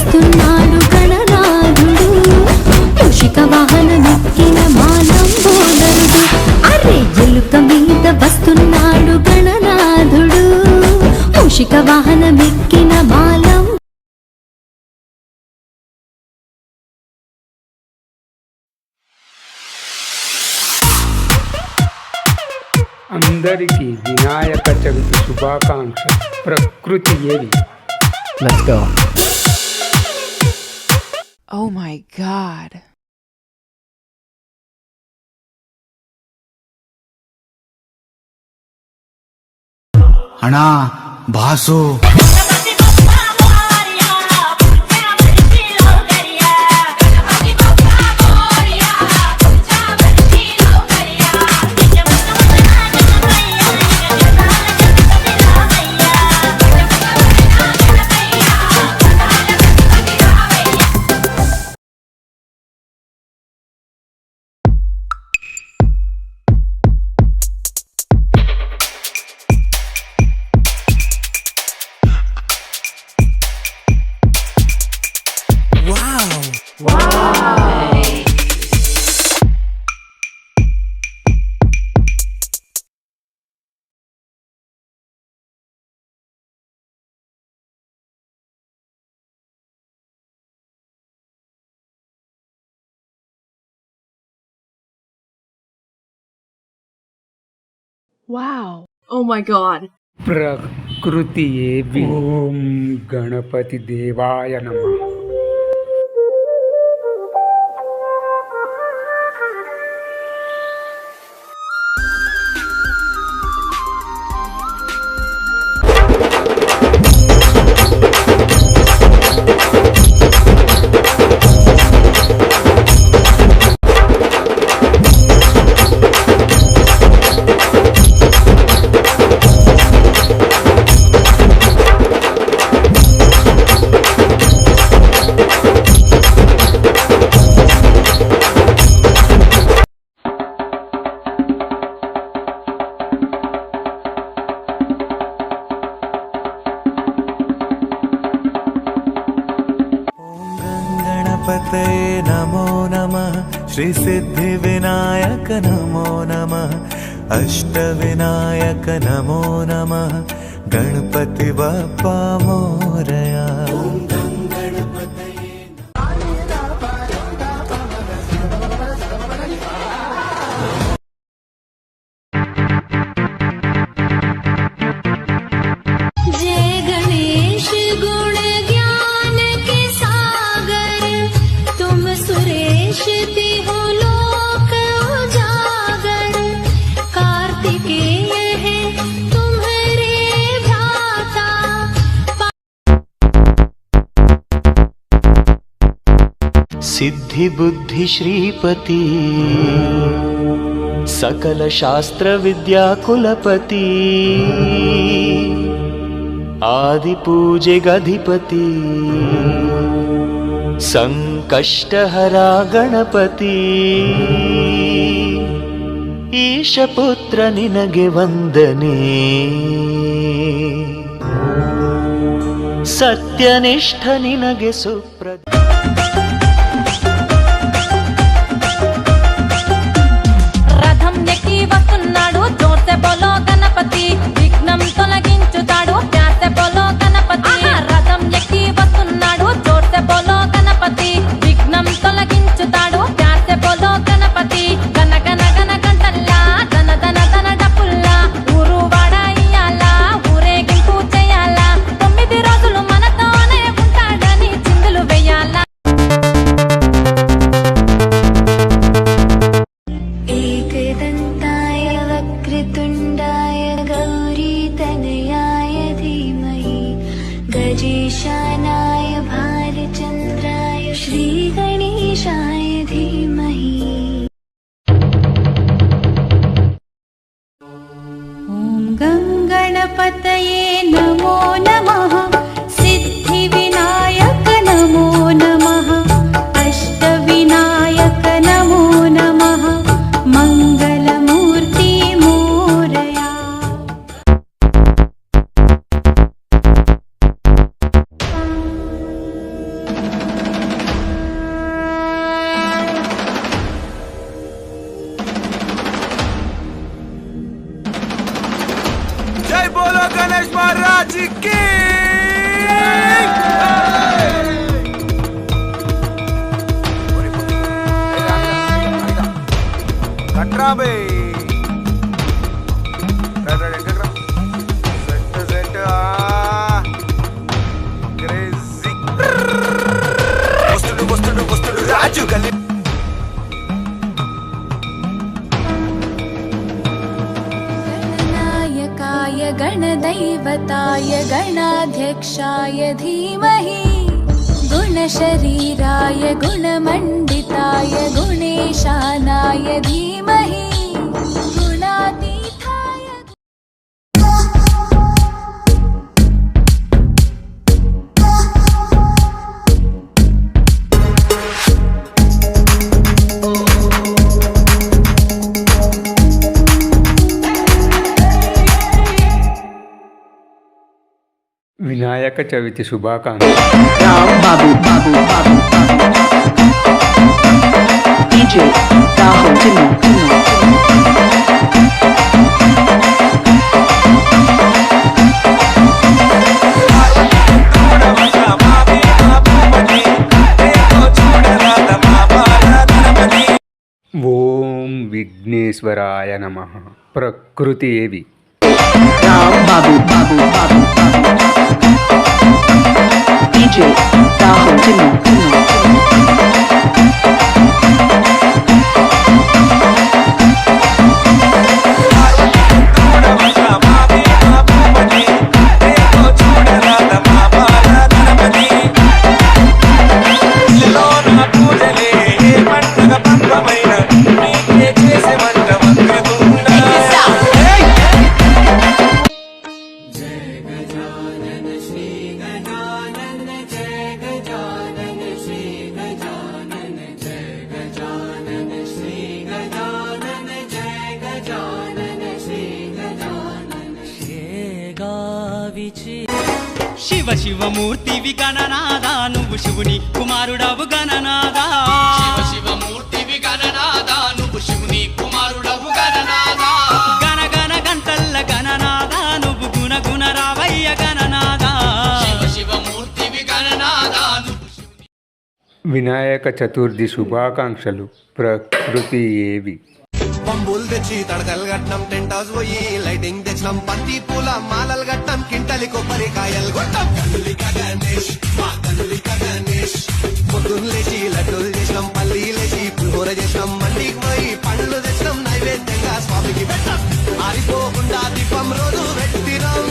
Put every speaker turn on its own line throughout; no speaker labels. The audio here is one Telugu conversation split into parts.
వస్తున్నాడు గణనాథుడు, మూషిక వాహనమెక్కిన మాలంబోదరుడు. అరే ఎలుక మీద వస్తున్నాడు గణనాథుడు, మూషిక వాహనమెక్కిన మాలం.
అందరికీ వినాయక చవితి శుభాకాంక్ష. ప్రకృతి ఏవి.
Let's go.
Oh my God.
అన్నా boss
Wow. Oh my God.
ప్రకృతి ఏవి. ఓం గణపతి దేవాయ నమః.
गणपतये नमो नमः, श्री सिद्धि विनायक नमो नमः, अष्टविनायक नमो नमः, गणपति बप्पा मोरया.
सिद्धि बुद्धि श्रीपति, सकल शास्त्र विद्या कुलपति, आदि पूजे गधिपति, संकष्टहरा गणपति, ईशपुत्र निनगे वंदने, सत्यनिष्ठ निनगे सुप्रद.
విఘ్నం తొలగించుతాడు ప్యాసె బోలో గణపతి. రథం ఎక్కి వస్తున్నాడు జోర్సె బోలో గణపతి. విఘ్నం తొలగించుతాడు ప్యాసె బోలో గణపతి. గన గన గన గంటల్లా ధన ధన ధన డప్పుల్లా ఊరు వాడ ఇయ్యాలా ఊరేగింపు చేయాలా. 9 రోజులు మనతోనే ఉంటాడని చిందులు వేయాలా. ఏకదంతాయ వక్రతుండాయ गौरीतनयाय धीमहि, गजेशानाय भालचन्द्राय श्रीगणेशाय धीमहि. ॐ गं गणपतये नमो नमः, सिद्धिविनायक नमो नमः, अष्टविनायक नमो नमः, मंगलमूर्ति मोरया.
జుగలి
गणनायकाय गणदैवताय गणाध्यक्षाय धीमहि गुणशरीराय गुणमण्डिताय गुणेशानाय धीमहि गुणातीताय
వినాయక చవితి శుభాకాంక్షలు.
Ram Babu Babu Babu DJ Rahul Tinu
ఓం విఘ్నేశ్వరాయ నమః. ప్రకృతి ఏవి
Ram Babu Babu Babu DJ Rahul Tinu
Shiva శివమూర్తివి గణనాదా నువ్వు శివుని కుమారుడవు గణనాదా శివ శివమూర్తివి గణనాదా నువ్వు శివుని కుమారుడవు గణనాదా గణ గణ గంటల్ల గణనాదా నువ్వు గుణ గుణ రావయ్య గణనాదా శివ శివమూర్తివి గణనాదా
వినాయక చతుర్థి శుభాకాంక్షలు. ప్రకృతి ఏవి
పంబులు తెచ్చి తడకలు కట్నం టెంట్ హౌస్ పోయి లైటింగ్ తెచ్చినాం బంతి పూల మాలలు కట్నం కింటలి కొబ్బరికాయలు కొట్టాం కన్నులిక గణేష్ మా కన్నులిక గణేష్ పొద్దున్న లేచి లడ్డూలు చేసినాం పల్లీలేసి పులిహోర చేసినాం మండికి పోయి పండ్లు తెచ్చినాం నైవేద్యంగా స్వామికి పెట్టాం ఆరిపోకుండా దీపం రోజు పెట్టినాం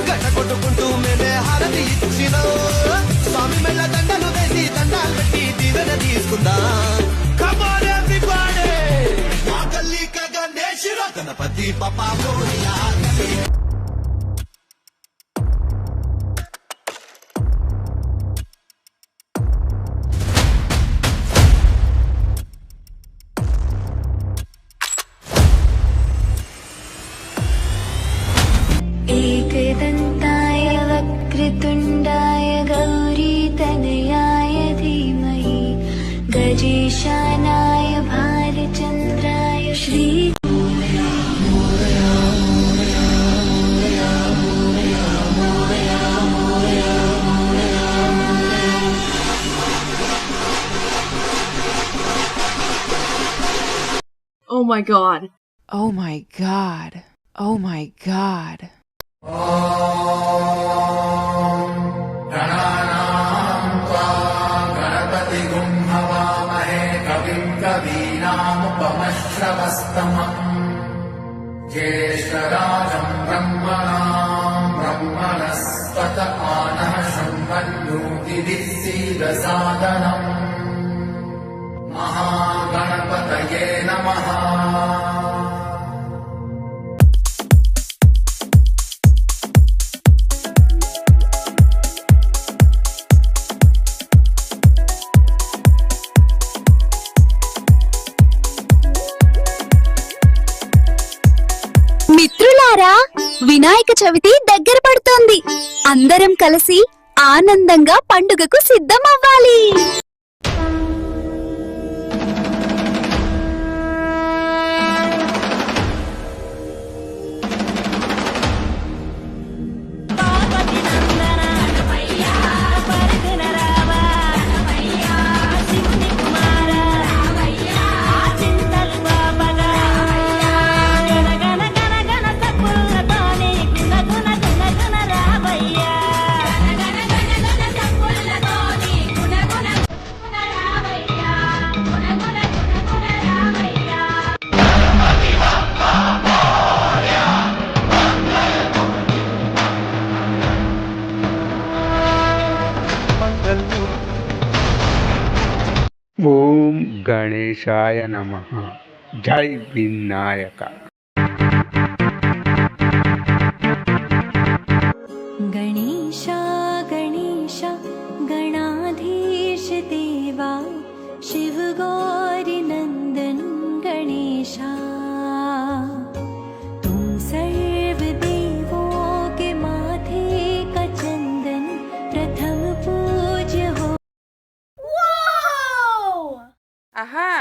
గడ్డ కొట్టుకుంటూ మేమే హారతి ఇచ్చినాం స్వామి మెల్ల దండలు వేసి దండాలు పెట్టి దీవెన తీసుకుందాం గణపతి పప్పా
एकदन्ताय वक्रतुण्डाय गौरीतनयाय धीमहि गजेशानाय भालचन्द्राय Shri
Oh my god.
Oh my god. Oh my god.
ज्येष्ठराजम् ब्रह्मणाम् ब्रह्मणस्पत आनः शम्भन्नोतिभिस्सीदसादनम् महागणपतये नमः.
మిత్రులారా, వినాయక చవితి దగ్గర పడుతోంది. అందరం కలిసి ఆనందంగా పండుగకు సిద్ధమవ్వాలి.
ಬರಲು.
ಓಂ ಗಣೇಶಾಯ ನಮಃ. ಜೈ ವಿನಾಯಕ.
गणेश गणेश गणाधीश देवा शिव गौरी नंदन गणेशा तुम सर्व देवों के माथे का चंदन प्रथम पूज्य हो.
Aha!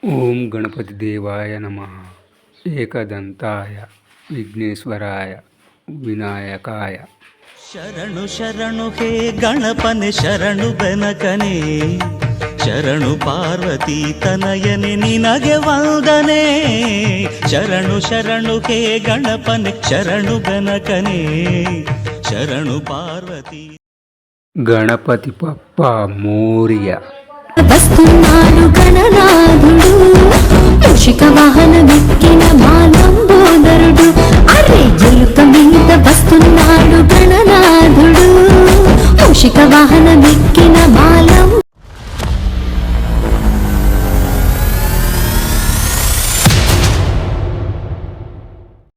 ಓಂ ಗಣಪತಿ ದೇವಾಯ ನಮಃ. ಏಕದಂತಾಯ ವಿಘ್ನೇಶ್ವರಾಯ ವಿನಾಯಕಾಯ.
ಶರಣು ಶರಣು ಹೇ ಗಣಪನೆ ಶರಣು ಬೆನಕನೆ, ಶರಣು ಪಾರ್ವತಿ ತನಯನೆ ನಿನಗೆ ವಂದನೆ. ಶರಣು ಶರಣು ಹೇ ಗಣಪನೆ ಶರಣು ಬೆನಕನೆ, ಶರಣು ಪಾರ್ವತಿ.
ಗಣಪತಿ ಪಪ್ಪ ಮೋರಿಯ.
వస్తున్నాడు గణనాథుడు మూషిక వాహన వెక్కిన మానవుడు